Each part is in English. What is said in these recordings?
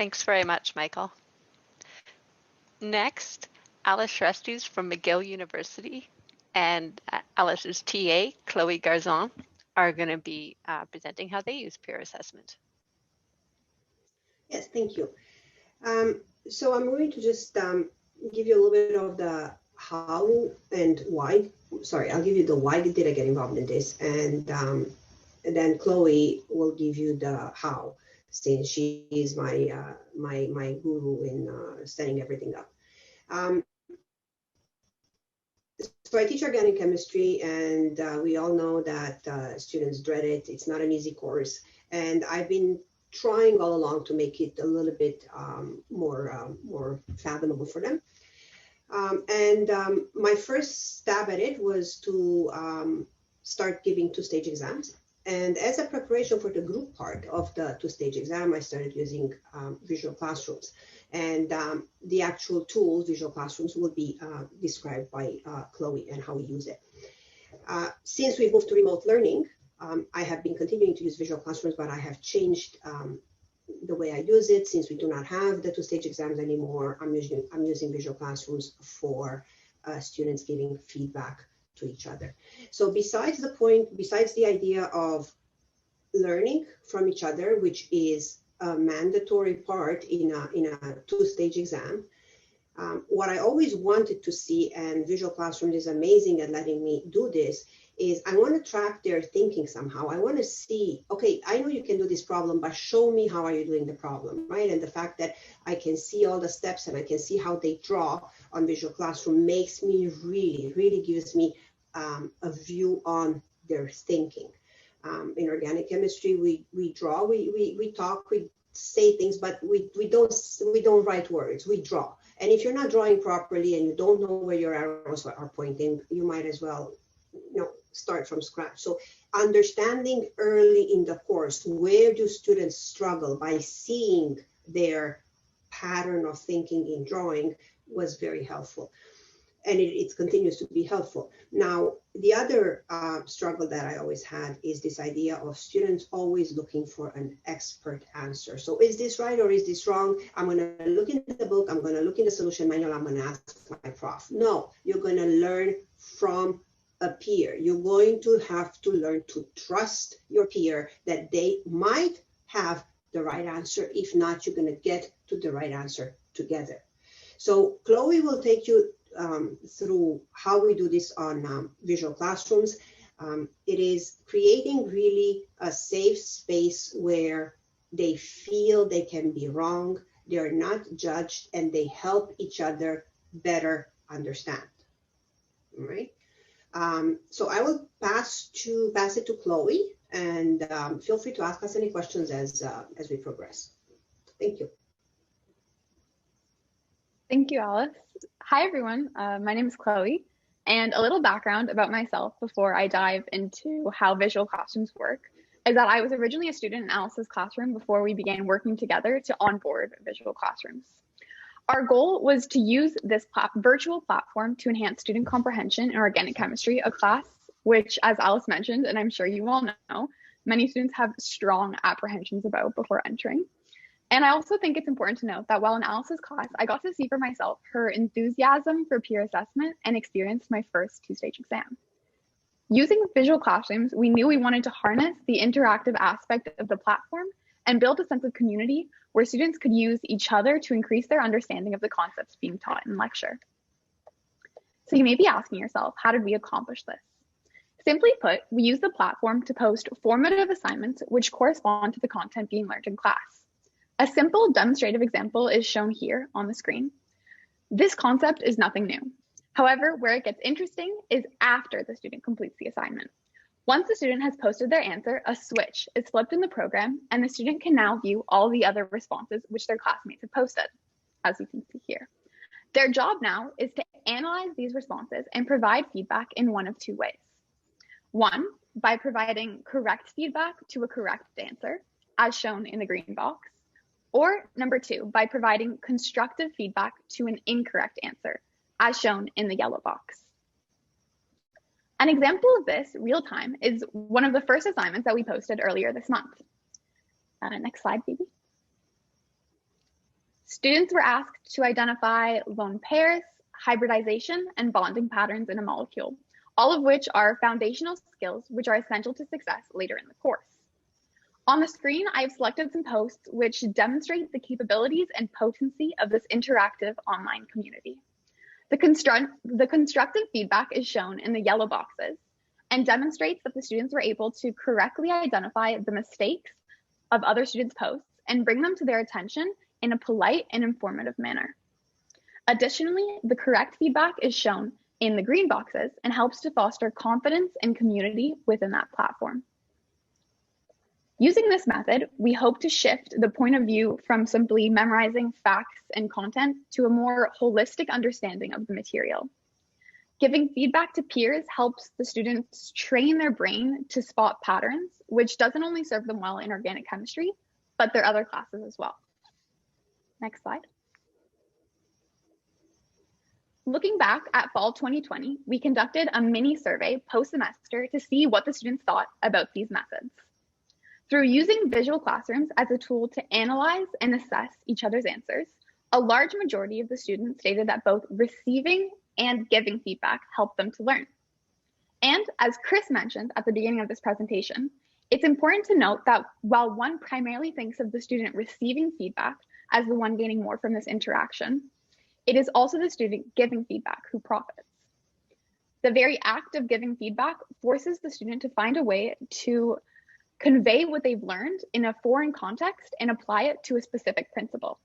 Thanks very much, Michael. Next, Alice Restus from McGill University and Alice's TA, Chloe Garzon, are going to be presenting how they use peer assessment. Yes, thank you. So I'm going to just give you a little bit of the how and why. Sorry, I'll give you the why did I get involved in this, and then Chloe will give you the how, since she is my my guru in setting everything up. So I teach organic chemistry, and we all know that students dread it. It's not an easy course, and I've been trying all along to make it a little bit more fathomable for them. My first stab at it was to start giving two-stage exams. And as a preparation for the group part of the two-stage exam, I started using visual classrooms. And the actual tools, visual classrooms, will be described by Chloe and how we use it. Since we moved to remote learning, I have been continuing to use visual classrooms, but I have changed the way I use it. Since we do not have the two-stage exams anymore, I'm using visual classrooms for students giving feedback to each other. So besides the idea of learning from each other, which is a mandatory part in a two-stage exam, what I always wanted to see, and visual classroom is amazing at letting me do this, is I want to track their thinking somehow. I want to see, okay, I know you can do this problem, but show me how are you doing the problem, right? And the fact that I can see all the steps and I can see how they draw on visual classroom makes me really gives me a view on their thinking. In organic chemistry, we draw, we talk, we say things, but we don't write words, we draw. And if you're not drawing properly and you don't know where your arrows are pointing, you might as well, start from scratch. So understanding early in the course, where do students struggle, by seeing their pattern of thinking in drawing, was very helpful. And it continues to be helpful. Now, the other struggle that I always had is this idea of students always looking for an expert answer. So is this right or is this wrong? I'm going to look in the book, I'm going to look in the solution manual, I'm going to ask my prof. No, you're going to learn from a peer. You're going to have to learn to trust your peer that they might have the right answer. If not, you're going to get to the right answer together. So Chloe will take you through how we do this on visual classrooms. It is creating really a safe space where they feel they can be wrong, they're not judged, and they help each other better understand. All right. So I will pass it to Chloe, and feel free to ask us any questions as we progress. Thank you. Thank you, Alice. Hi, everyone. My name is Chloe, and a little background about myself before I dive into how visual classrooms work is that I was originally a student in Alice's classroom before we began working together to onboard visual classrooms. Our goal was to use this virtual platform to enhance student comprehension in organic chemistry, a class which, as Alice mentioned, and I'm sure you all know, many students have strong apprehensions about before entering. And I also think it's important to note that while in Alice's class, I got to see for myself her enthusiasm for peer assessment and experienced my first two-stage exam. Using visual classrooms, we knew we wanted to harness the interactive aspect of the platform and build a sense of community where students could use each other to increase their understanding of the concepts being taught in lecture. So you may be asking yourself, how did we accomplish this? Simply put, we use the platform to post formative assignments which correspond to the content being learned in class. A simple demonstrative example is shown here on the screen. This concept is nothing new. However, where it gets interesting is after the student completes the assignment. Once the student has posted their answer, a switch is flipped in the program, and the student can now view all the other responses which their classmates have posted, as you can see here. Their job now is to analyze these responses and provide feedback in one of two ways. One, by providing correct feedback to a correct answer, as shown in the green box, or number two, by providing constructive feedback to an incorrect answer, as shown in the yellow box. An example of this real time is one of the first assignments that we posted earlier this month. Next slide, baby. Students were asked to identify lone pairs, hybridization, and bonding patterns in a molecule, all of which are foundational skills which are essential to success later in the course. On the screen, I've selected some posts which demonstrate the capabilities and potency of this interactive online community. The constructive feedback is shown in the yellow boxes and demonstrates that the students were able to correctly identify the mistakes of other students' posts and bring them to their attention in a polite and informative manner. Additionally, the correct feedback is shown in the green boxes and helps to foster confidence and community within that platform. Using this method, we hope to shift the point of view from simply memorizing facts and content to a more holistic understanding of the material. Giving feedback to peers helps the students train their brain to spot patterns, which doesn't only serve them well in organic chemistry, but their other classes as well. Next slide. Looking back at fall 2020, we conducted a mini survey post-semester to see what the students thought about these methods. Through using visual classrooms as a tool to analyze and assess each other's answers, a large majority of the students stated that both receiving and giving feedback helped them to learn. And as Chris mentioned at the beginning of this presentation, it's important to note that while one primarily thinks of the student receiving feedback as the one gaining more from this interaction, it is also the student giving feedback who profits. The very act of giving feedback forces the student to find a way to convey what they've learned in a foreign context and apply it to a specific principle.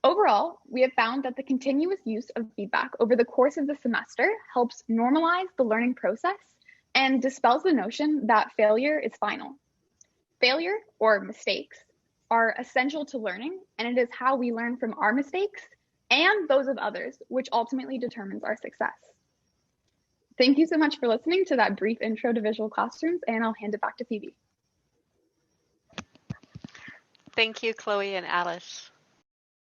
Overall, we have found that the continuous use of feedback over the course of the semester helps normalize the learning process and dispels the notion that failure is final. Failure, or mistakes, are essential to learning, and it is how we learn from our mistakes and those of others, which ultimately determines our success. Thank you so much for listening to that brief intro to visual classrooms, and I'll hand it back to Phoebe. Thank you, Chloe and Alice.